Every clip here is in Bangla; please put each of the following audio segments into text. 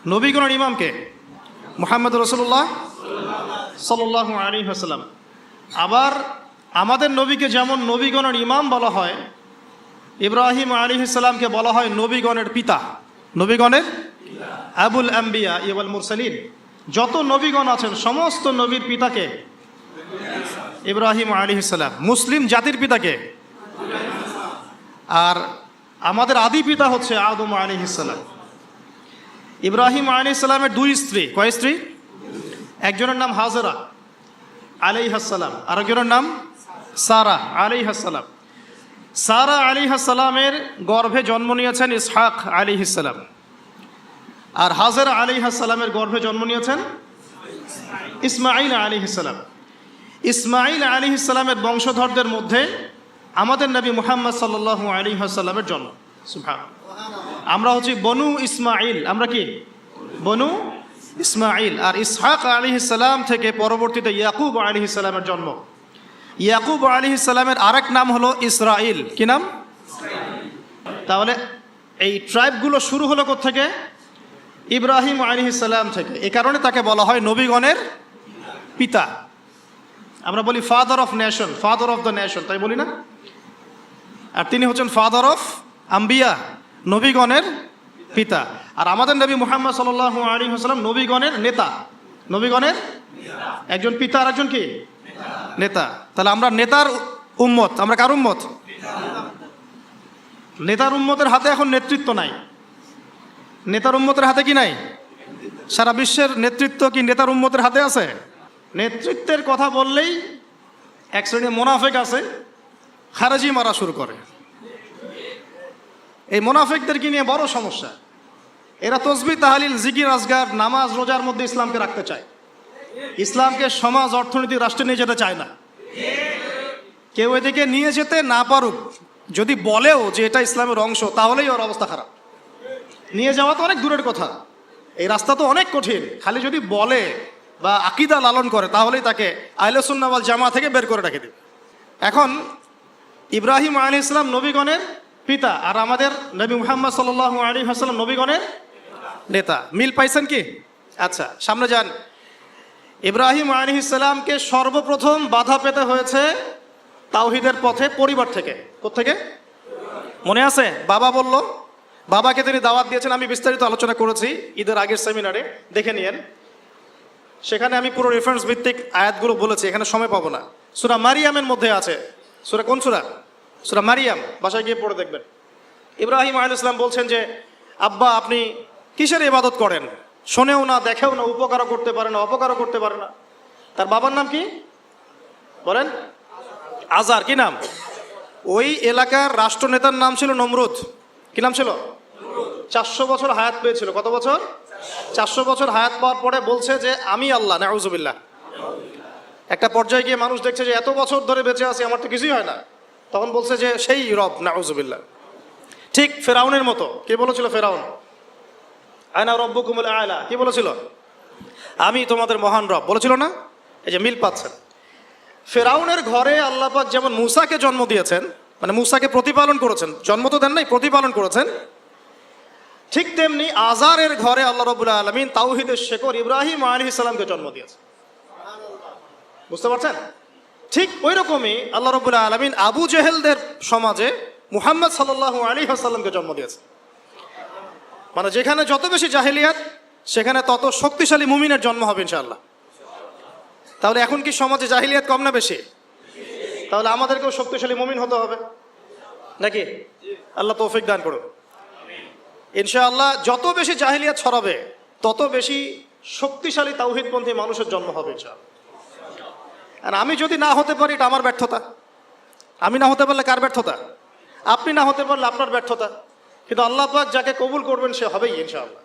নবীগণের ইমামকে মুহাম্মদ রাসূলুল্লাহ সাল্লাল্লাহু আলাইহি ওয়াসাল্লাম। আবার আমাদের নবীকে যেমন নবীগণের ইমাম বলা হয়, ইব্রাহিম আলাইহিস সালামকে বলা হয় নবীগণের পিতা, নবীগণের আবুল আম্বিয়া ওয়াল মুরসালিন। যত নবীগণ আছেন সমস্ত নবীর পিতাকে ইব্রাহিম আলাইহিস সালাম। মুসলিম জাতির পিতাকে, আর আমাদের আদি পিতা হচ্ছে আদম আলাইহিস সালাম। ইব্রাহিম আলাইহিস সালামের দুই স্ত্রী, কয় স্ত্রী? একজনের নাম হাজরা আলাইহাস সালাম, আরেকজনের নাম সারা আলাইহাস সালাম। সারা আলাইহাস সালামের গর্ভে জন্ম নিয়েছেন ইসহাক আলাইহিস সালাম, আর হাজরা আলাইহাস সালামের গর্ভে জন্ম নিয়েছেন ইসমাঈল আলাইহিস সালাম। ইসমাঈল আলাইহিস সালামের বংশধরদের মধ্যে আমাদের নবী মুহাম্মদ সাল্লাল্লাহু আলাইহি ওয়াসাল্লামের জন্ম। সুবহানাল্লাহ। আমরা হচ্ছি বনু ইসমাঈল, আমরা কি বনু ইসমাঈল। আর ইসহাক আলাইহিস সালাম থেকে পরবর্তীতে ইয়াকুব আলাইহিস সালামের জন্ম। ইয়াকুব আলাইহিস সালামের আরেক নাম হলো ইসরাইল। কি নাম? তাহলে এই ট্রাইবগুলো শুরু হলো কোত্থেকে? ইব্রাহিম আলাইহিস সালাম থেকে। এই কারণে তাকে বলা হয় নবীগণের পিতা। আমরা বলি father of nation, father of the nation, তাই বলি না? আর তিনি হচ্ছেন ফাদার অফ আম্বিয়া, নবীগণের পিতা। আর আমাদের নবী মুহাম্মদ সাল্লাল্লাহু আলাইহি ওয়াসাল্লাম নবীগণের নেতা, নবীগণের একজন পিতা আর একজন কি নেতা। তাহলে আমরা নেতার উম্মত। আমরা কার উম্মত? নেতার উম্মতের হাতে এখন নেতৃত্ব নাই। নেতার উম্মতের হাতে কি নাই? সারা বিশ্বের নেতৃত্ব কি নেতার উম্মতের হাতে আছে? নেতৃত্বের কথা বললেই এক শ্রেণীর মোনাফেক আছে, খারেজি মারা শুরু করে। এই মোনাফেকদেরকে নিয়ে বড় সমস্যা। এরা তসবিহ তাহলিল জিকির আজগার নামাজ রোজার মধ্যে ইসলামকে রাখতে চায়, ইসলামকে সমাজ অর্থনৈতিক রাষ্ট্রে নিয়ে যেতে চায় না। কেউ এদিকে নিয়ে যেতে না পারুক, যদি বলেও যে এটা ইসলামের অংশ, তাহলেই ওর অবস্থা খারাপ। নিয়ে যাওয়া তো অনেক দূরের কথা, এই রাস্তা তো অনেক কঠিন। খালি যদি বলে বা আকীদা লালন করে তাহলেই তাকে আহলে সুন্নাহ ওয়াল জামাত থেকে বের করে রেখে দেবে। এখন ইব্রাহিম আলাইহিস সালাম নবীগণের পিতা, আর আমাদের নবী মুহাম্মদ সাল্লাল্লাহু আলাইহি ওয়াসাল্লাম নবীগণের নেতা। মিল পাইছেন কি? আচ্ছা, সামনে যান। ইব্রাহিম আলাইহিস সালামকে সর্বপ্রথম বাধা পেতে হয়েছে তাওহীদের পথে পরিবার থেকে। কোত্থেকে? মনে আছে? বাবা বলল, বাবাকে তিনি দাওয়াত দিয়েছেন। আমি বিস্তারিত আলোচনা করেছি ঈদের আগের সেমিনারে, দেখে নিয়েন। সেখানে আমি পুরো রেফারেন্স ভিত্তিক আয়াতগুলো বলেছি, এখানে সময় পাবো না। সূরা মারিয়ামের মধ্যে আছে। সূরা কোন সূরা? সূরা মারিয়াম, বাসায় গিয়ে পড়ে দেখবেন। ইব্রাহিম আলাইহিস সালাম বলছেন যে আব্বা আপনি কিসের ইবাদত করেন? শোনেও না, দেখেও না, উপকারও করতে পারে না, অপকারও করতে পারে না। তার বাবার নাম কি বলেন? আজার। কি নাম? ওই এলাকার রাষ্ট্রনেতার নাম ছিল নমরুদ। কি নাম ছিল? 400 বছর হায়াত পেয়েছিল। কত বছর? 400 বছর হায়াত পাওয়ার পরে বলছে যে আমি আল্লাহ, নাউজুবিল্লাহ। একটা পর্যায়ে গিয়ে মানুষ দেখছে যে এত বছর ধরে বেঁচে আছি, আমার তো কিছুই হয় না, তখন বলছে যে সেই রব, নাউজুবিল্লাহ। ঠিক ফেরাউনের মতো। কে বলেছিল? ফেরাউন। আনা রব্বুকুমুল আ'লা। কি বলেছিল? আমি তোমাদের মহান রব বলেছিল না? এই যে মিল পাচ্ছেন। ফেরাউনের ঘরে আল্লাহ পাক যেমন মূসাকে জন্ম দিয়েছেন, মানে মূসাকে প্রতিপালন করেছেন, জন্ম তো দেন নাই, প্রতিপালন করেছেন, ঠিক তেমনি আজারের ঘরে আল্লাহ রাব্বুল আলামিন তাওহীদের শেকড় ইব্রাহিম আলাইহিস সালামকে জন্ম দিয়েছেন। বুঝতে পারছেন? ঠিক ওই রকমই আল্লাহ রাব্বুল আলামিন আবু জেহেলদের সমাজে মুহাম্মদ সাল্লাল্লাহু আলাইহি ওয়াসাল্লামকে জন্ম দিয়েছেন। মানে যেখানে যত বেশি জাহেলিয়াত, সেখানে তত শক্তিশালী মুমিনের জন্ম হবে ইনশাআল্লাহ। তাহলে এখন কি সমাজে জাহেলিয়াত কম না বেশি? তাহলে আমাদেরকেও শক্তিশালী মুমিন হতে হবে নাকি? আল্লাহ তৌফিক দান করুন। ইনশাআল্লাহ যত বেশি জাহেলিয়াত ছড়াবে তত বেশি শক্তিশালী তাওহীদপন্থী মানুষের জন্ম হবে ইনশাআল্লাহ। আর আমি যদি না হতে পারি, এটা আমার ব্যর্থতা। আমি না হতে পারলে কার ব্যর্থতা? আপনি না হতে পারলে আপনার ব্যর্থতা। কিন্তু আল্লাহ পাক যাকে কবুল করবেন সে হবেই ইনশাআল্লাহ।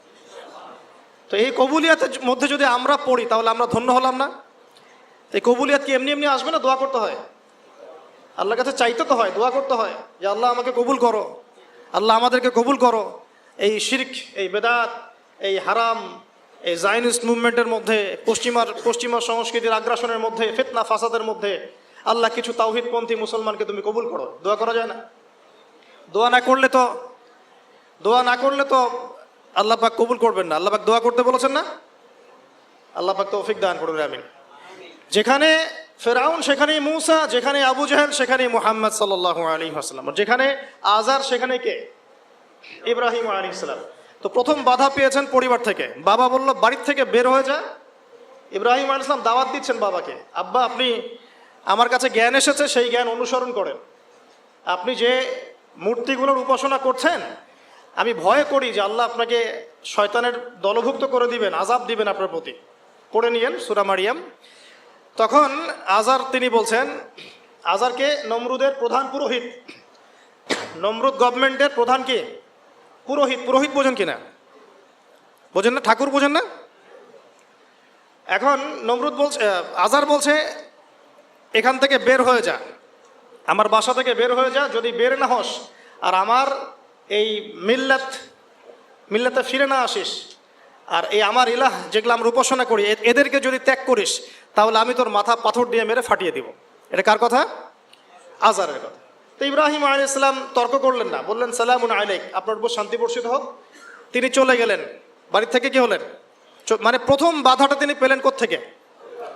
তো এই কবুলিয়াতের মধ্যে যদি আমরা পড়ি তাহলে আমরা ধন্য হলাম না? এই কবুলিয়াত কি এমনি এমনি আসবে না? দোয়া করতে হয়, আল্লাহর কাছে চাইতে তো হয়, দোয়া করতে হয় যে আল্লাহ আমাকে কবুল করো, আল্লাহ আমাদেরকে কবুল করো। এই শিরক, এই বেদাত, এই হারাম, এই জায়নিস্ট মুভমেন্টের মধ্যে, পশ্চিমা সংস্কৃতির আগ্রাসনের মধ্যে, ফিতনা ফাসাদের মধ্যে আল্লাহ কিছু তাওহীদপন্থী মুসলমানকে তুমি কবুল করো। দোয়া করা যায় না? দোয়া না করলে তো আল্লাহ পাক কবুল করবেন না। আল্লাহ পাক দোয়া করতে বলেছেন না? আল্লাহ পাক তৌফিক দান করুন, আমিন। যেখানে ফেরাউন সেখানেই মূসা, যেখানে আবু জাহেল সেখানেই মুহাম্মদ সাল্লাল্লাহু আলাইহি ওয়াসাল্লাম, যেখানে আজার সেখানে কে? ইব্রাহিম আলাইহিস সালাম। তো প্রথম বাধা পেয়েছেন পরিবার থেকে। বাবা বলল বাড়ির থেকে বের হয়ে যা। ইব্রাহিম আলাইহিস সালাম দাওয়াত দিচ্ছেন বাবাকে, আব্বা আপনি, আমার কাছে জ্ঞান এসেছে, সেই জ্ঞান অনুসরণ করেন। আপনি যে মূর্তিগুলোর উপাসনা করছেন, আমি ভয় করি যে আল্লাহ আপনাকে শয়তানের দলভুক্ত করে দিবেন, আযাব দিবেন আপনার প্রতি। পড়ে নিয়েন সূরা মারিয়াম। তখন আজার তিনি বলছেন, আজারকে নমরুদের প্রধান পুরোহিত, নমরুদ গভর্নমেন্টের প্রধান কি? পুরোহিত। পুরোহিত বোঝেন কিনা? বোঝেন না? ঠাকুর বোঝেন না? এখন নমরুদ বলছে, আজার বলছে এখান থেকে বের হয়ে যা, আমার বাসা থেকে বের হয়ে যা। যদি বের না হস আর আমার এই মিল্লাতে ফিরে না আসিস, আর এই আমার ইলাহ যেগুলো আমরা উপাসনা করি এদেরকে যদি ত্যাগ করিস, তাহলে আমি তোর মাথা পাথর দিয়ে মেরে ফাটিয়ে দিব। এটা কার কথা? আজারের কথা। তো ইব্রাহিম আলাইহিস সালাম তর্ক করলেন না, বললেন সালামুন আলাইক, আপনার উপর শান্তি বর্ষিত হোক। তিনি চলে গেলেন। বাড়ি থেকে কি হলেন? মানে প্রথম বাধাটা তিনি পেলেন কোত্থেকে?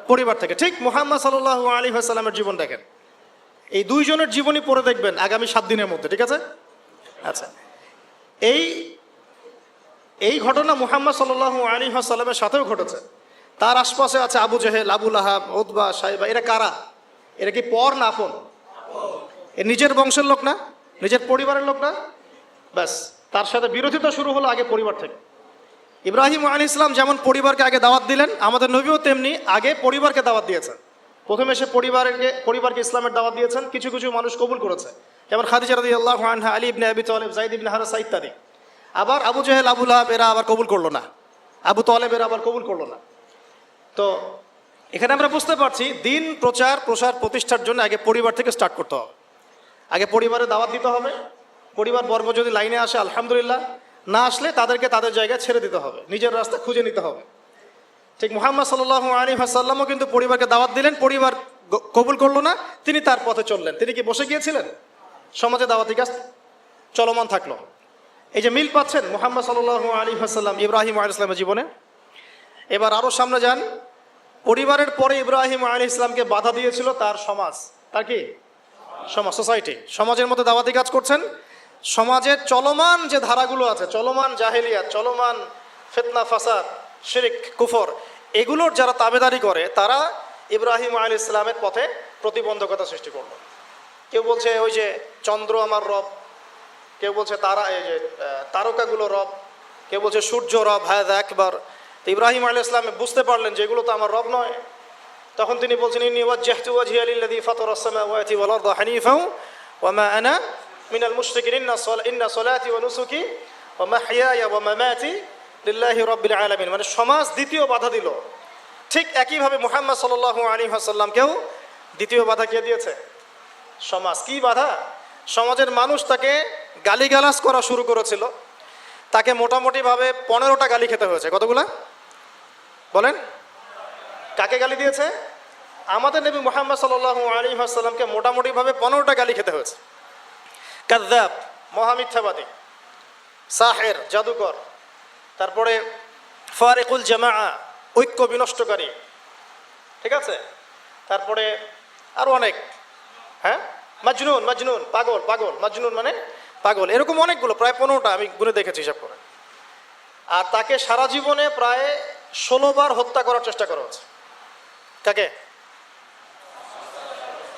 পরিবার থেকে। ঠিক মুহাম্মদ সাল্লাল্লাহু আলাইহি ওয়াসাল্লামের জীবন দেখেন, এই দুইজনের জীবনই পড়ে দেখবেন আগামী 7 দিনের মধ্যে, ঠিক আছে? আচ্ছা, এই ঘটনা মুহাম্মদ সাল্লাল্লাহু আলাইহি ওয়াসাল্লামের সাথেও ঘটেছে। তার আশপাশে আছে আবু জেহেল, আবু লাহাব, উতবা, সাইবা। এরা কারা? এরা কি পর না আপন? এ নিজের বংশের লোক না, নিজের পরিবারের লোক না। ব্যাস, তার সাথে বিরোধিতা শুরু হলো আগে পরিবার থেকে। ইব্রাহিম আলাইহিস সালাম যেমন পরিবারকে আগে দাওয়াত দিলেন, আমাদের নবীও তেমনি আগে পরিবারকে দাওয়াত দিয়েছেন। প্রথমে এসে পরিবারকে ইসলামের দাওয়াত দিয়েছেন। কিছু কিছু মানুষ কবুল করেছে, যেমন খাদিজা রাদিয়াল্লাহু আনহা, আলী ইবনে আবি তালিব, যায়েদ ইবনে হারেসা ইত্যাদি। আবার আবু জেহেল, আবু লাহাব এরা আবার কবুল করলো না, আবু তালেব এরা আবার কবুল করলো না। তো এখানে আমরা বুঝতে পারছি দিন প্রচার প্রসার প্রতিষ্ঠার জন্য আগে পরিবার থেকে স্টার্ট করতে হবে। আগে পরিবারে দাওয়াত দিতে হবে। পরিবার বর্গ যদি লাইনে আসে আলহামদুলিল্লাহ, না আসলে তাদেরকে তাদের জায়গায় ছেড়ে দিতে হবে, নিজের রাস্তা খুঁজে নিতে হবে। ঠিক মুহাম্মদ সাল্লাল্লাহু আলাইহি ওয়াসাল্লামও কিন্তু পরিবারকে দাওয়াত দিলেন, পরিবার কবুল করলো না, তিনি তার পথে চললেন। তিনি কি বসে গিয়েছিলেন? সমাজে দাওয়াতি কাজ চলমান থাকলো। এই যে মিল পাচ্ছেন মুহাম্মদ সাল্লাল্লাহু আলাইহি ওয়াসাল্লাম ইব্রাহিম আলাইহিস সালামের জীবনে। এবার আরো সামনে যান। পরিবারের পরে ইব্রাহিম আলাইহিস সালামকে বাধা দিয়েছিল তার সমাজ। তার কি? সমাজ, সোসাইটি। সমাজের মধ্যে দাওয়াতি কাজ করছেন। সমাজের চলমান যে ধারাগুলো আছে, চলমান জাহেলিয়াত, চলমান ফিতনা ফাসাদ, শিরক, কুফর, এগুলোর যারা তাবেদারি করে তারা ইব্রাহিম আলাইহিস সালামের পথে প্রতিবন্ধকতা সৃষ্টি করলো। কেউ বলছে ওই যে চন্দ্র আমার রব, কেউ বলছে তারা, এই যে তারকাগুলো রব, কেউ বলছে সূর্য রব। হ্যাঁ একবার ইব্রাহিম আলাইহিস সালাম বুঝতে পারলেন যে এগুলো তো আমার রব নয়। তখন তিনি বলছেন ইন্নী ওয়াজ্জাহতু ওয়াজহিয়া লিল্লাযী ফাতারাস সামাওয়াতি ওয়াল আরদা হানিফাও ওয়া মা আনা মিনাল মুশরিকিন ইন্না সলাতি ওয়া নুসুকি ওয়া মাহইয়ায়া ওয়া মামাতি লিল্লাহি রাব্বিল আলামিন। মানে সমাজ দ্বিতীয় বাধা দিল। ঠিক একইভাবে মুহাম্মদ সাল্লাল্লাহু আলাইহি ওয়াসাল্লামকেও দ্বিতীয় বাধা কে দিয়েছে? সমাজ। কি বাধা? সমাজের মানুষ তাকে গালিগালাজ করা শুরু করেছিল। তাকে মোটামুটিভাবে 15টা গালি খেতে হয়েছে। কতগুলা বলেন? কাকে গালি দিয়েছে? আমাদের নবী মুহাম্মদ সাল্লাল্লাহু আলাইহি ওয়াসাল্লামকে মোটামুটিভাবে 15টা গালি খেতে হয়েছে। কাযযাব, মহামিথ্যাবাদী, সাহের, জাদুকর, তারপরে ফারিকুল জামাআ, ঐক্য বিনষ্টকারী, ঠিক আছে? তারপরে আরো অনেক, হ্যাঁ, মাজনুন, পাগল, মাজনুন মানে পাগল, এরকম অনেকগুলো, প্রায় 15টা আমি গুনে দেখেছি হিসাব করে। আর তাকে সারা জীবনে প্রায় 16 বার হত্যা করার চেষ্টা করা হচ্ছে। কাকে?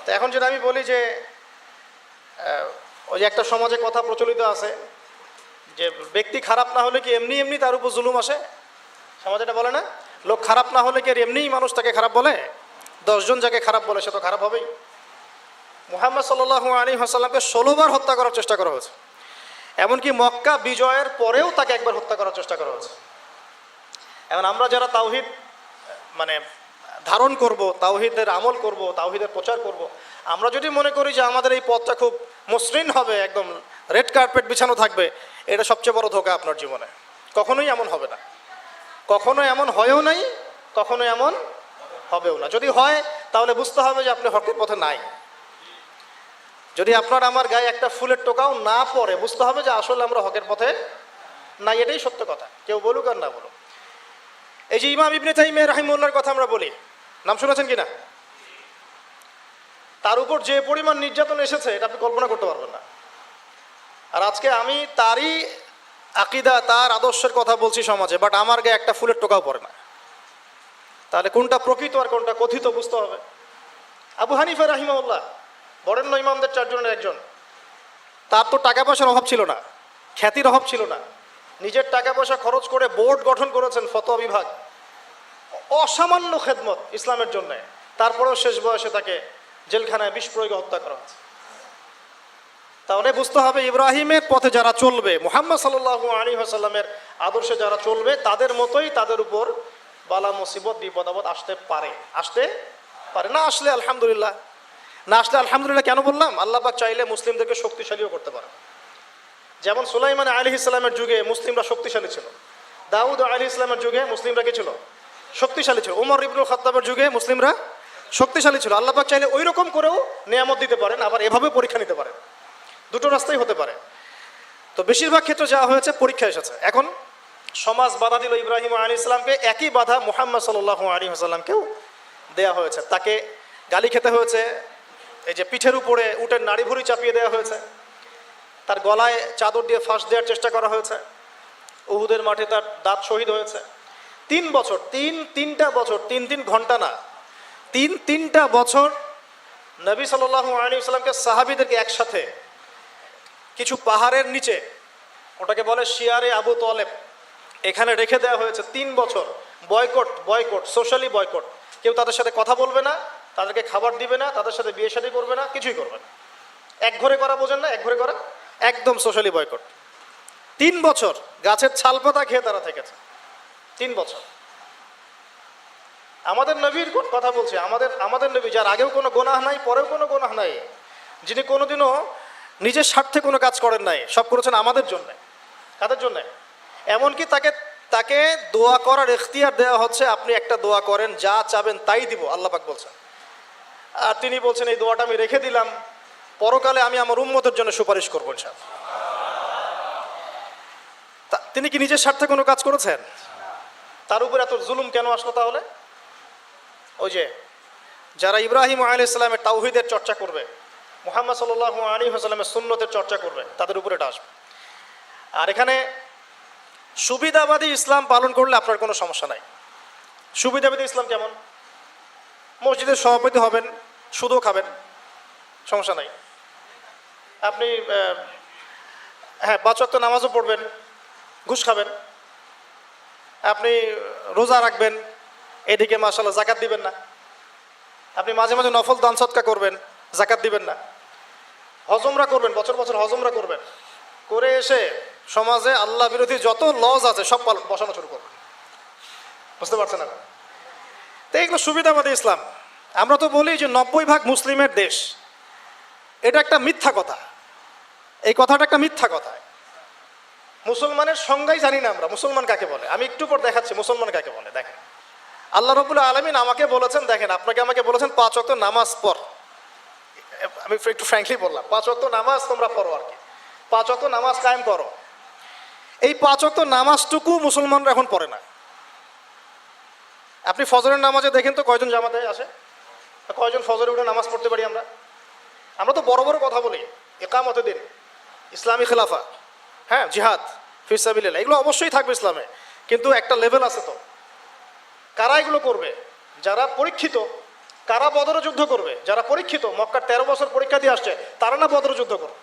তো এখন যেটা আমি বলি যে ওই যে একটা সমাজে কথা প্রচলিত আছে যে ব্যক্তি খারাপ না হলে কি এমনি তার উপর জুলুম আসে? সমাজে এটা বলে না, লোক খারাপ না হলে কি এমনিই মানুষ তাকে খারাপ বলে? 10 জন যাকে খারাপ বলে সে তো খারাপ হবেই। মুহাম্মদ সাল্লাল্লাহু আলাইহি ওয়াসাল্লামকে 16 বার হত্যা করার চেষ্টা করা হয়েছে। এমনকি মক্কা বিজয়ের পরেও তাকে একবার হত্যা করার চেষ্টা করা হয়েছে। এখন আমরা যারা তাওহীদ মানে ধারণ করব, তাওহীদের আমল করব, তাওহীদের প্রচার করব, আমরা যদি মনে করি যে আমাদের এই পথটা খুব মসৃণ হবে, একদম রেড কার্পেট বিছানো থাকবে, এটা সবচেয়ে বড় ধোঁকা আপনার জীবনে। কখনোই এমন হবে না, কখনো এমন হয়েও নাই, কখনো এমন হবেও না। যদি হয় তাহলে বুঝতে হবে যে আপনি হকের পথে নাই। যদি আপনার আমার গায়ে একটা ফুলের টোকাও না পড়ে, বুঝতে হবে যে আসলে আমরা হকের পথে না, এটাই সত্য কথা, কেউ বলুক আর না বলুক। এই যে ইমাম ইবনে তাইমিয়া রাহিমাহুল্লাহর কথা আমরা বলি, নাম শুনেছেন কিনা? তার উপর যে পরিমাণ নির্যাতন এসেছে এটা আপনি কল্পনা করতে পারবেন না। আর আজকে আমি তারই আকিদা, তার আদর্শের কথা বলছি সমাজে, বাট আমার গায়ে একটা ফুলের টোকাও পড়ে না। তাহলে কোনটা প্রকৃত আর কোনটা কথিত বুঝতে হবে। আবু হানিফা রাহিমাহুল্লাহ বরেণ্য ইমামদের 4 জনের একজন। তার তো টাকা পয়সার অভাব ছিল না, খ্যাতির অভাব ছিল না, নিজের টাকা পয়সা খরচ করে বোর্ড গঠন করেছেন, ফতোয়া বিভাগ, অসামান্য খেদমত ইসলামের জন্য। তারপরেও শেষ বয়সে তাকে জেলখানায় বিষ প্রয়োগে হত্যা করা হয়েছে। তাহলে বুঝতে হবে ইব্রাহিমের পথে যারা চলবে, মুহাম্মদ সাল্লাল্লাহু আলাইহি ওয়াসাল্লামের আদর্শে যারা চলবে, তাদের মতোই তাদের উপর বালা মুসিবত বিপদ আপদ আসতে পারে, আসতে পারে। না আসলে আলহামদুলিল্লাহ, না আসলে আলহামদুলিল্লাহ। কেন বললাম? আল্লাহ পাক চাইলে মুসলিমদেরকে শক্তিশালীও করতে পারে। যেমন সুলাইমান আলাইহিস সালামের যুগে মুসলিমরা শক্তিশালী ছিল, দাউদ আলাইহিস সালামের যুগে মুসলিমরা কি ছিল? শক্তিশালী ছিল। ওমর ইবনুল খাত্তাবের যুগে মুসলিমরা শক্তিশালী ছিল। আল্লাহ পাক চাইলে ওই রকম করেও নিয়ামত দিতে পারেন, আবার এভাবে পরীক্ষা নিতে পারেন। দুটো রাস্তাই হতে পারে। তো বেশিরভাগ ক্ষেত্রে যা হয়েছে পরীক্ষা এসেছে। এখন সমাজ বাধা দিল ইব্রাহিম আলাইহিস সালামকে, একই বাধা মুহাম্মদ সাল্লাল্লাহু আলাইহি ওয়াসাল্লামকেও দেয়া হয়েছে। তাকে গালি খেতে হয়েছে, এই যে পিঠের উপরে উটের নাড়ি ভুঁড়ি চাপিয়ে দেওয়া হয়েছে, তার গলায় চাদর দিয়ে ফাঁস দেওয়ার চেষ্টা করা হয়েছে, উহুদের মাঠে তার দাঁত শহীদ হয়েছে। 3 বছর, তিনটা বছর, 3 ঘন্টা না, 3টা বছর নবী সাল্লাল্লাহু আলাইহি ওয়াসাল্লামকে, সাহাবীদেরকে একসাথে কিছু পাহাড়ের নিচে, ওটাকে বলে শিয়ারে আবু তালেব, এখানে রেখে দেওয়া হয়েছে 3 বছর। Boycott, socially boycott. কেউ তাদের সাথে কথা বলবে না, তাদেরকে খাবার দিবে না, তাদের সাথে বিয়ে শাদী করবে না, কিছুই করবে না। এক ঘরে করা, বোঝেন না? এক ঘরে করা, একদম সোশ্যালি বয়কট। 3 বছর গাছের ছালপাতা খেয়ে তারা থেকেছে, 3 বছর। আমাদের নবীর কথা বলছি, আমাদের নবী, যার আগেও কোনো গোনাহ নাই, পরেও কোনো গোনাহ নাই, যিনি কোনোদিনও নিজের স্বার্থে কোনো কাজ করেন নাই, সব করেছেন আমাদের জন্য। কাদের জন্য? এমনকি তাকে দোয়া করার ইখতিয়ার দেওয়া হচ্ছে, আপনি একটা দোয়া করেন, যা চাবেন তাই দিব, আল্লাহ পাক বলছেন। আর তিনি বলছেন এই দোয়াটা আমি রেখে দিলাম, পরকালে আমি আমার উম্মতের জন্য সুপারিশ করবো ইনশাআল্লাহ। তিনি কি নিজের স্বার্থে কোনো কাজ করেছেন? তার উপর এত জুলুম কেন আসলো তাহলে? ওই যে যারা ইব্রাহিম আলাইহিস সালামের তাওহীদের চর্চা করবে, মুহাম্মদ সাল্লাল্লাহু আলাইহি ওয়াসাল্লামের সুন্নতের চর্চা করবে, তাদের উপরে এটা আসবে। আর এখানে সুবিধাবাদী ইসলাম পালন করলে আপনার কোনো সমস্যা নাই। সুবিধাবাদী ইসলাম কেমন? মসজিদের সভাপতি হবেন, সুদও খাবেন, সমস্যা নাই। আপনি 5 ওয়াক্ত নামাজও পড়বেন, ঘুষ খাবেন। আপনি রোজা রাখবেন, এদিকে মাশাআল্লাহ যাকাত দিবেন না। আপনি মাঝে মাঝে নফল দান সদকা করবেন, যাকাত দিবেন না। হজমরা করবেন, বছর বছর হজমরা করবেন, করে এসে সমাজে আল্লাহ বিরোধী যত লজ আছে সব বসানো শুরু করবেন। বুঝতে পারছেন না? তো এগুলো সুবিধাবাদী ইসলাম। আমরা তো বলি যে 90% মুসলিমের দেশ, এটা একটা মিথ্যা কথা। এই কথাটা একটা মিথ্যা কথা। মুসলমানের সংজ্ঞাই জানি না আমরা, মুসলমান কাকে বলে। আমি একটু পর দেখাচ্ছি মুসলমান কাকে বলে। দেখেন, আল্লাহ রাব্বুল আলামিন আমাকে বলেছেন, দেখেন আমাকে বলেছেন 5 ওয়াক্ত নামাজ পড়। আমি একটু ফ্র্যাঙ্কলি বললাম, 5 ওয়াক্ত নামাজ তোমরা পড়ো, আর কি 5 ওয়াক্ত নামাজ কায়েম করো। এই 5 ওয়াক্ত নামাজটুকু মুসলমানরা এখন পড়ে না। আপনি ফজরের নামাজে দেখেন তো কয়জন জামাতে আসে, কয়জন ফজরে উঠে নামাজ পড়তে পারি আমরা? আমরা তো বড় বড় কথা বলি, ইকামতের দিন, ইসলামী খেলাফা, হ্যাঁ, জিহাদ ফি সাবিলিল্লাহ, এগুলো অবশ্যই থাকবে ইসলামে, কিন্তু একটা লেভেল আছে। তো কারা এগুলো করবে? যারা পরীক্ষিত। কারা বদরে যুদ্ধ করবে? যারা পরীক্ষিত, মক্কার 13 বছর পরীক্ষা দিয়ে আসছে, তারা না বদরে যুদ্ধ করবে?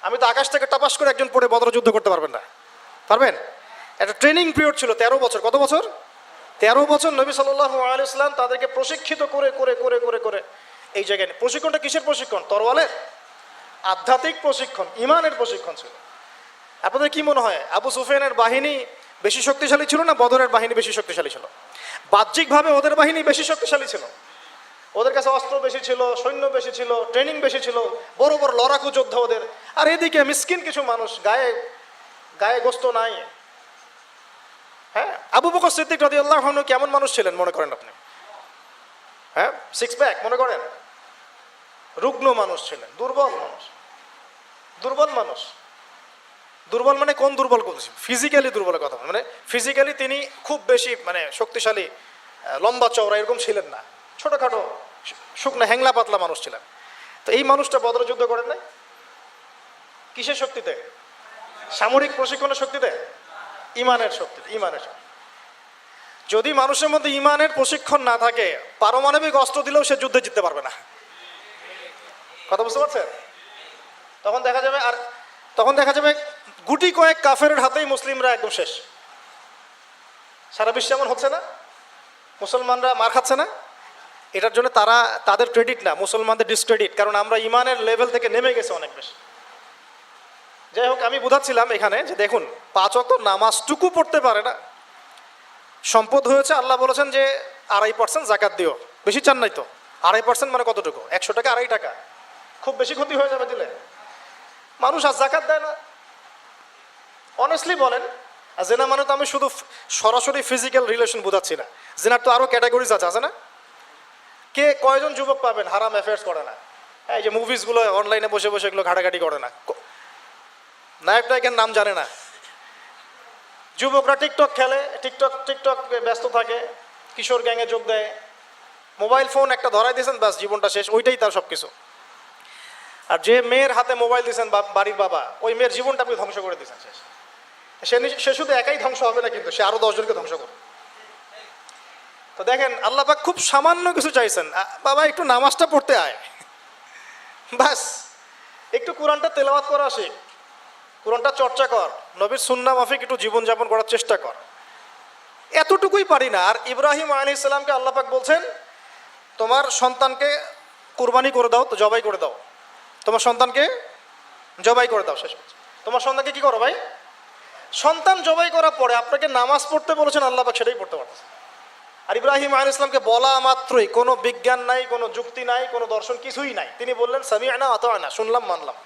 আমি তো আকাশ থেকে টাপাস করে একজন পড়ে বদরে যুদ্ধ করতে পারবেন না, পারবেন? একটা ট্রেনিং পিরিয়ড ছিল 13 বছর। কত বছর? 13 বছর নবী সাল্লাল্লাহু আলাইহি ওয়াসাল্লাম তাদেরকে প্রশিক্ষিত করে করে করে করে করে এই জায়গায়। প্রশিক্ষণটা কিসের প্রশিক্ষণ? তরওয়ালের, আধ্যাত্মিক প্রশিক্ষণ, ইমানের প্রশিক্ষণ ছিল। আপনাদের কি মনে হয় আবু সুফিয়ানের বাহিনী বেশি শক্তিশালী ছিল না বদরের বাহিনী বেশি শক্তিশালী ছিল? বাহ্যিকভাবে ওদের বাহিনী বেশি শক্তিশালী ছিল, ওদের কাছে অস্ত্র বেশি ছিল, সৈন্য বেশি ছিল, ট্রেনিং বেশি ছিল, বড় বড় লড়াকু যোদ্ধা ওদের। আর এদিকে মিসকিন কিছু মানুষ, গায়ে গায়ে গোস্ত নাই। হ্যাঁ, আবু বকর সিদ্দিক রাদিয়াল্লাহু আনহু কেমন মানুষ ছিলেন মনে করেন আপনি? হ্যাঁ, 6 প্যাক মনে করেন? রুগ্ন মানুষ ছিলেন, দুর্বল মানুষ, দুর্বল মানুষ। দুর্বল মানে কোন দুর্বল করছি? ফিজিক্যালি দুর্বলের কথা, মানে ফিজিক্যালি তিনি খুব বেশি মানে শক্তিশালী, লম্বা চওড়া এরকম ছিলেন না, ছোটোখাটো শুকনো হ্যাংলা পাতলা মানুষ ছিলেন। তো এই মানুষটা বদর যুদ্ধ করেন নাই কিসের শক্তিতে? সামরিক প্রশিক্ষণের শক্তিতে? ইমানের শক্তিতে। ইমানের শক্তি। যদি মানুষের মধ্যে ইমানের প্রশিক্ষণ না থাকে, পারমাণবিক অস্ত্র দিলেও সে যুদ্ধে জিততে পারবে না। কথা বুঝতে পারছেন? তখন দেখা যাবে গুটি কয়েক কাফেরের হাতেই মুসলিমরা একদম শেষ। সারা বিশ্বে এমন হচ্ছে না? মুসলমানরা মার খাচ্ছে না? এটার জন্য তাদের ক্রেডিট না, মুসলমানদের ডিসক্রেডিট, কারণ আমরা ইমানের লেভেল থেকে নেমে গেছে অনেক বেশি। যাই হোক, আমি বুঝাচ্ছিলাম এখানে যে দেখুন, 5 ওয়াক্ত নামাজটুকু পড়তে পারে না, সম্পদ হয়েছে, আল্লাহ বলেছেন যে 2.5% জাকাত দিও, বেশি চান নাই তো? 2.5% মানে কতটুকু? 100 টাকা 2.5 টাকা, খুব বেশি ক্ষতি হয়ে যাবে দিলে। মানুষ আর জাকাত দেয় না। অনেস্টলি বলেন, জেনা মানে তো আমি শুধু সরাসরি ফিজিক্যাল রিলেশন বোঝাচ্ছি না, জেনার তো আরও ক্যাটাগরিজ আছে না? কয়জন যুবক পাবেন হারাম অ্যাফেয়ার্স করে না? এই যে মুভিসগুলো অনলাইনে বসে বসে এগুলো ঘাটাঘাটি করে না, নায়ক নায়িকার নাম জানে না, যুবকরা টিকটক খেলে, টিকটক ব্যস্ত থাকে, কিশোর গ্যাংয়ে যোগ দেয়, মোবাইল ফোন একটা ধরাই দিয়েছেন, ব্যাস জীবনটা শেষ, ওইটাই তার সব কিছু। আর যে মেয়ের হাতে মোবাইল দিয়েছেন বাড়ির বাবা, ওই মেয়ের জীবনটা আপনি ধ্বংস করে দিয়েছেন শেষ। সে শুধু একাই ধ্বংস হবে না, কিন্তু সে আরো 10 জনকে ধ্বংস করবে। তো দেখেন, আল্লাহ পাক খুব সামান্য কিছু চাইছেন, বাবা একটু নামাজটা পড়তে আয়, বাস একটু কোরআনটা তেলাওয়াত করা শিখ, কোরআনটা চর্চা কর, নবীর সুন্নাহ মাফিক একটু জীবনযাপন করার চেষ্টা কর, এতটুকুই পারি না। আর ইব্রাহিম আলাইহিস সালামকে আল্লাহ পাক বলছেন, তোমার সন্তানকে কুরবানি করে দাও, তো জবাই করে দাও, তোমার সন্তানকে জবাই করে দাও। শেষ হচ্ছে, তোমার সন্তানকে কি করো ভাই? সন্তান জবাই করার পরে আপনাকে নামাজ পড়তে বলেছেন, আল্লাহ পাক সেটাই পড়তে পারতেছে। আর ইব্রাহিম আলাইহিস সালামকে বলা মাত্রই কোনো বিজ্ঞান নাই, কোনো যুক্তি নাই, কোনো দর্শন কিছুই নাই, তিনি বললেন সামি'না ওয়া আতা'না, শুনলাম মানলাম।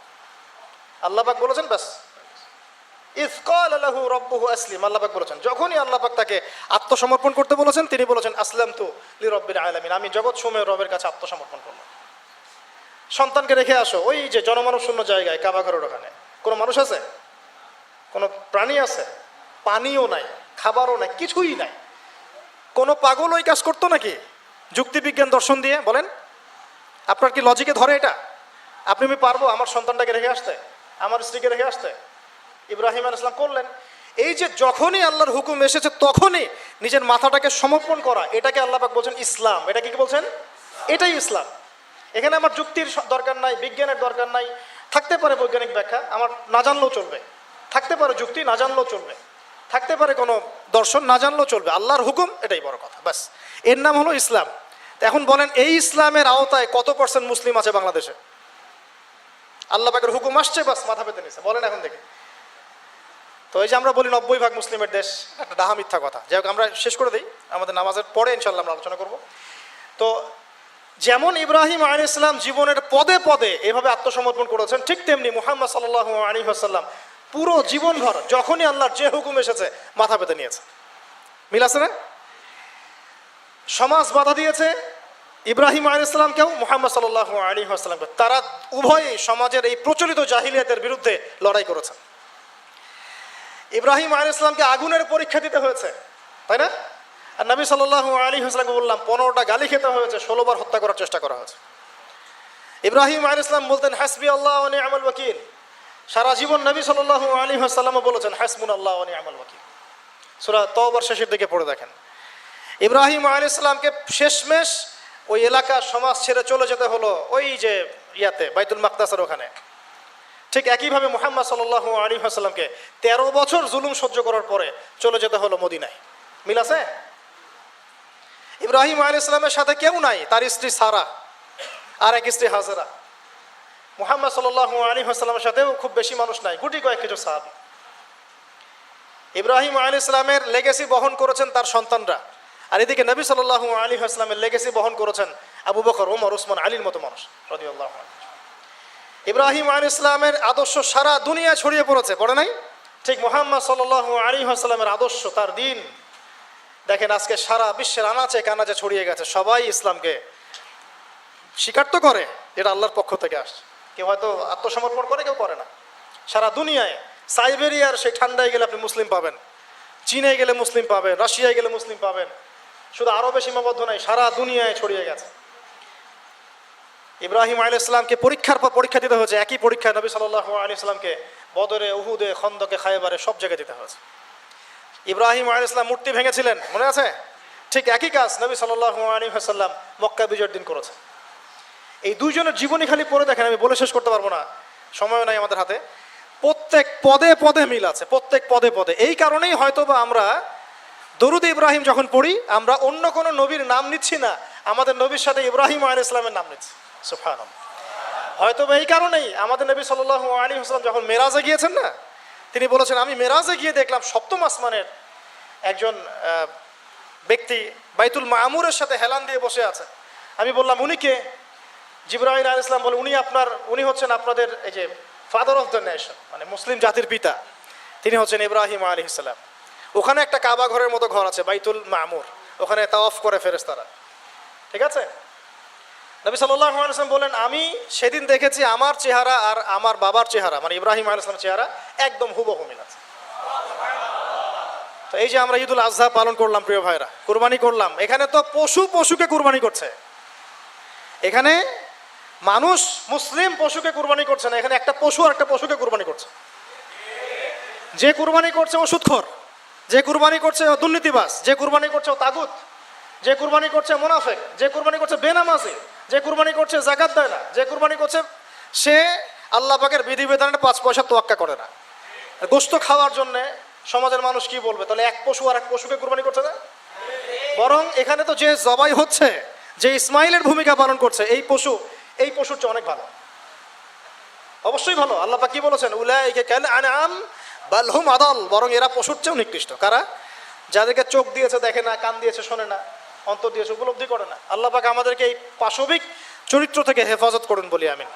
আল্লাহ পাক বলেছেন বাস। ইয ক্বালা লাহু রাব্বুহু আসলিম, আল্লাহ পাক বলেছেন, যখনই আল্লাহ পাক তাকে আত্মসমর্পণ করতে বলেছেন, তিনি বলেছেন আসলামতু লিরাব্বিল আলামিন, আমি জগৎ সমূহের রবের কাছে আত্মসমর্পণ করলাম। সন্তানকে রেখে আসো ওই যে জনমানব শূন্য জায়গায়, কাবা ঘরের ওখানে কোনো মানুষ আছে? কোনো প্রাণী আছে? পানিও নাই, খাবারও নাই, কিছুই নাই। কোনো পাগল ওই কাজ করতো নাকি যুক্তিবিজ্ঞান দর্শন দিয়ে? বলেন, আপনার কি লজিকে ধরে এটা? আমি পারবো আমার সন্তানটাকে রেখে আসতে, আমার স্ত্রীকে রেখে আসতে? ইব্রাহিম আলাইহিস সালাম করলেন। এই যে যখনই আল্লাহর হুকুম এসেছে তখনই নিজের মাথাটাকে সমর্পণ করা, এটাকে আল্লাহ পাক বলছেন ইসলাম। এটা কি বলছেন? এটাই ইসলাম। এখানে আমার যুক্তির দরকার নাই, বিজ্ঞানের দরকার নাই। থাকতে পারে বৈজ্ঞানিক ব্যাখ্যা, আমার না জানলেও চলবে। থাকতে পারে যুক্তি, না জানলেও চলবে। থাকতে পারে কোনো দর্শন, না জানলেও চলবে। আল্লাহর হুকুম, এটাই বড় কথা, ব্যাস। এর নাম হলো ইসলাম। এখন বলেন, এই ইসলামের আওতায় কত % মুসলিম আছে বাংলাদেশে? আল্লাহ পাকের হুকুম আসছে, বাস মাথা পেতে নিছে। বলেন এখন দেখি। তো এই যে আমরা বলি 90% মুসলিমের দেশ, একটা ডাহা মিথ্যা কথা। যাই হোক, আমরা শেষ করে দিই, আমাদের নামাজের পরে ইনশাল্লাহ আমরা আলোচনা করব। তো যেমন ইব্রাহিম আলাইহিস সালাম জীবনের পদে পদে এভাবে আত্মসমর্পণ করেছেন, ঠিক তেমনি মুহাম্মদ সাল্লাল্লাহু আলাইহি ওয়াসাল্লাম পুরো জীবনভর যখনই আল্লাহর যে হুকুম এসেছে মাথা পেতে নিয়েছে। মিল আছে না? সমাজ বাধা দিয়েছে ইব্রাহিম আলাইহিস সালামকেও, মুহাম্মদ সাল্লাল্লাহু আলাইহি ওয়াসাল্লামকে। তারা উভয়ই সমাজের এই প্রচলিত জাহিলিয়াতের বিরুদ্ধে লড়াই করেছেন। ইব্রাহিম আলাইহিস সালামকে আগুনের পরীক্ষা দিতে হয়েছে, তাই না? আর নবী সাল্লাল্লাহু আলাইহি ওয়াসাল্লামকে বললাম 15টা গালি খেতে হয়েছে, 16 বার হত্যা করার চেষ্টা করা হয়েছে। ইব্রাহিম আলাইহিস সালাম বলতেন হাসবি আল্লাহ ওয়া নি'মাল ওয়াকিল। সারা জীবন নবী সাল্লাল্লাহু আলাইহি ওয়াসাল্লাম বলেছেন হাসবুনাল্লাহু ওয়া নি'মাল ওয়াকিল। সূরা তাওবার শেষের দিকে পড়ে দেখেন। ইব্রাহিম আলাইহিস সালামকে শেষমেশ ওই এলাকা সমাজ ছেড়ে চলে যেতে হলো ওই যে ইয়াতে বাইতুল মাকদাসের ওখানে। ঠিক একইভাবে মুহাম্মদ সাল্লাল্লাহু আলাইহি ওয়াসাল্লামকে 13 বছর জুলুম সহ্য করার পরে চলে যেতে হলো মদিনায়। মিল আছে? ইব্রাহিম আলাইহিস সালামের সাথে কেউ নাই, তার স্ত্রী সারা আর এক স্ত্রী হাজেরা। মুহাম্মদ সাল্লাল্লাহু আলাইহি ওয়াসাল্লামের সাথেও খুব বেশি মানুষ নাই, গুটি কয়েক কিছু সাহাবী। ইব্রাহিম আলাইহিস সালামের লেগেসি বহন করেছেন তার সন্তানরা, আর এদিকে নবী সাল্লাল্লাহু আলাইহি ওয়াসাল্লামের লেগেসি বহন করেছেন আবু বকর, ওমর, ওসমান, আলীর মতো মানুষ রাদিয়াল্লাহু আনহু। ইব্রাহিম আলাইহিস সালামের আদর্শ সারা দুনিয়া ছড়িয়ে পড়েছে, পড়ে নাই? ঠিক মুহাম্মদ সাল্লাল্লাহু আলাইহি ওয়াসাল্লামের আদর্শ, তার দিন দেখেন আজকে সারা বিশ্বের আনাচে কানাচে ছড়িয়ে গেছে। সবাই ইসলামকে স্বীকার তো করে, এটা আল্লাহর পক্ষ থেকে আসছে। কেউ হয়তো আত্মসমর্পণ করে, কেউ করে না। সারা দুনিয়ায় সাইবেরিয়ার সেই ঠান্ডায় গেলে আপনি মুসলিম পাবেন, চীনে গেলে মুসলিম পাবেন, রাশিয়ায় গেলে মুসলিম পাবেন। শুধু আরবে সীমাবদ্ধ নাই, সারা দুনিয়ায় ছড়িয়ে গেছে। ইব্রাহিম আলাইহিস সালামকে পরীক্ষার পর পরীক্ষা দিতে হয়েছে। একই পরীক্ষা নবী সাল্লাল্লাহু আলাইহি সাল্লামকে বদরে, উহুদে, খন্দকে, খায়বারে সব জায়গায় দিতে হয়েছে। ইব্রাহিম আলাইহিস সালাম মূর্তি ভেঙেছিলেন, মনে আছে? ঠিক একই কাজ নবী সাল্লাল্লাহু আলাইহি ওয়াসাল্লাম মক্কা বিজয়ের দিন করেছে। এই দুইজনের জীবনী খালি পড়ে দেখেন, আমি বলে শেষ করতে পারবো না, সময় নাই আমাদের হাতে। প্রত্যেক পদে পদে মিল আছে, প্রত্যেক পদে পদে। এই কারণেই হয়তোবা আমরা দরুদ ইব্রাহিম যখন পড়ি, আমরা অন্য কোনো নবীর নাম নিচ্ছি না, আমাদের নবীর সাথে ইব্রাহিম আলাইহিস সালামের নাম নিচ্ছি। সুবহানাল্লাহ। হয়তোবা এই কারণেই আমাদের নবী সাল্লাল্লাহু আলাইহি ওয়াসাল্লাম যখন মেরাজে গিয়েছেন না, তিনি বলেছেন, আমি মেরাজে গিয়ে দেখলাম সপ্তম আসমানের একজন ব্যক্তি বাইতুল মামুরের সাথে হেলান দিয়ে বসে আছে। আমি বললাম, উনি কে? জিবরাইল আলাইহিস সালাম বলে, উনি হচ্ছেন আপনাদের এই যে ফাদার অফ দ্য নেশন, মানে মুসলিম জাতির পিতা, তিনি হচ্ছেন ইব্রাহিম আলাইহিস সালাম। ওখানে একটা কাবা ঘরের মতো ঘর আছে বাইতুল মামুর, ওখানে তাওয়াফ করে ফেরেশতারা। ঠিক আছে? নবী সাল্লাল্লাহু আলাইহি ওয়াসাল্লাম বলেন, আমি সেদিন দেখেছি আমার চেহারা আর আমার বাবার চেহারা, মানে ইব্রাহিম আলাইহিস সালামের চেহারা একদম হুবহু মিল আছে। তো এই যে আমরা ঈদুল আজহা পালন করলাম প্রিয় ভাইরা, কুরবানি করলাম, এখানে তো পশুকে কুরবানি করছে। এখানে মানুষ মুসলিম পশুকে কুরবানি করছে না, এখানে একটা পশু আর একটা পশুকে কুরবানি করছে। যে কুরবানি করছে ও সুদখোর, যে কুরবানি করছে ও দুর্নীতিবাজ, যে কুরবানি করছে ও তাগুত, যে কুরবানি করছে মুনাফিক, যে কুরবানি করছে বেনামাজি, যে কুরবানি করছে যাকাত দেয় না, যে কুরবানি করছে সে আল্লাহ পাকের বিধিবিধানের 5 পয়সা তোয়াক্কা করে না। গোশত খাওয়ার জন্য সমাজের মানুষ কি বলবে? তাহলে এক পশু আর এক পশুকে কুরবানি করছে না? বরং এখানে তো যে জবাই হচ্ছে, যে ইসমাইলের ভূমিকা পালন করছে, এই পশুর চেয়ে অনেক ভালো, অবশ্যই ভালো। আল্লাহ পাক কি বলেছেন? উলাইকা কাল আনআম বাল হুম আদাল, বরং এরা পশুর চেয়েও নিকৃষ্ট। কারা? যাদেরকে চোখ দিয়েছে দেখে না, কান দিয়েছে শোনে না, অন্তর দিয়েছে উপলব্ধি করে না। আল্লাহ পাক আমাদেরকে এই পাশবিক চরিত্র থেকে হেফাজত করুন বলি আমিন।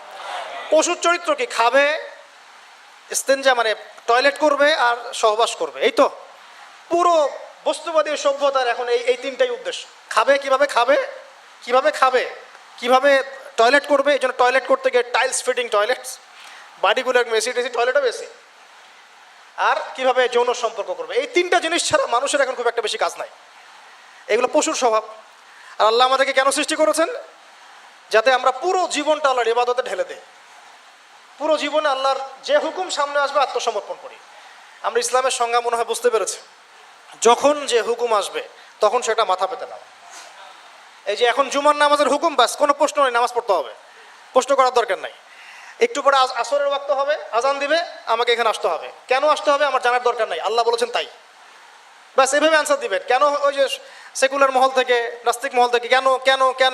পশুর চরিত্র কি? খাবে, ইস্তেঞ্জা মানে টয়লেট করবে আর সহবাস করবে, এই তো পুরো বস্তুবাদী সভ্যতার এখন এই তিনটাই উদ্দেশ্য। খাবে, কিভাবে খাবে, কিভাবে টয়লেট করবে, এই জন্য টয়লেট করতে গিয়ে টাইলস ফিটিং টয়লেটস, বাড়িগুলো মেসি টয়লেটও বেশি, আর কিভাবে যৌন সম্পর্ক করবে। এই তিনটা জিনিস ছাড়া মানুষের এখন খুব একটা বেশি কাজ নাই। এগুলো পশুর স্বভাব। আর আল্লাহ আমাদেরকে কেন সৃষ্টি করেছেন? যাতে আমরা পুরো জীবনটা আল্লাহর ইবাদতে ঢেলে দেই, পুরো জীবনে আল্লাহর যে হুকুম সামনে আসবে আত্মসমর্পণ করি। আমরা ইসলামের সংজ্ঞা মনে হয় বুঝতে পেরেছি। যখন যে হুকুম আসবে তখন সেটা মাথা পেতে নাও। এই যে এখন জুমার নামাজের হুকুম, ব্যাস কোনো প্রশ্ন নেই, নামাজ পড়তে হবে, প্রশ্ন করার দরকার নাই। একটু পরে আসরের ওয়াক্ত হবে, আজান দিবে, আমাকে এখানে আসতে হবে। কেন আসতে হবে আমার জানার দরকার নাই, আল্লাহ বলেছেন তাই, ব্যাস এভাবে অ্যান্সার দিবেন। কেন ওই যে সেকুলার মহল থেকে, নাস্তিক মহল থেকে কেন কেন কেন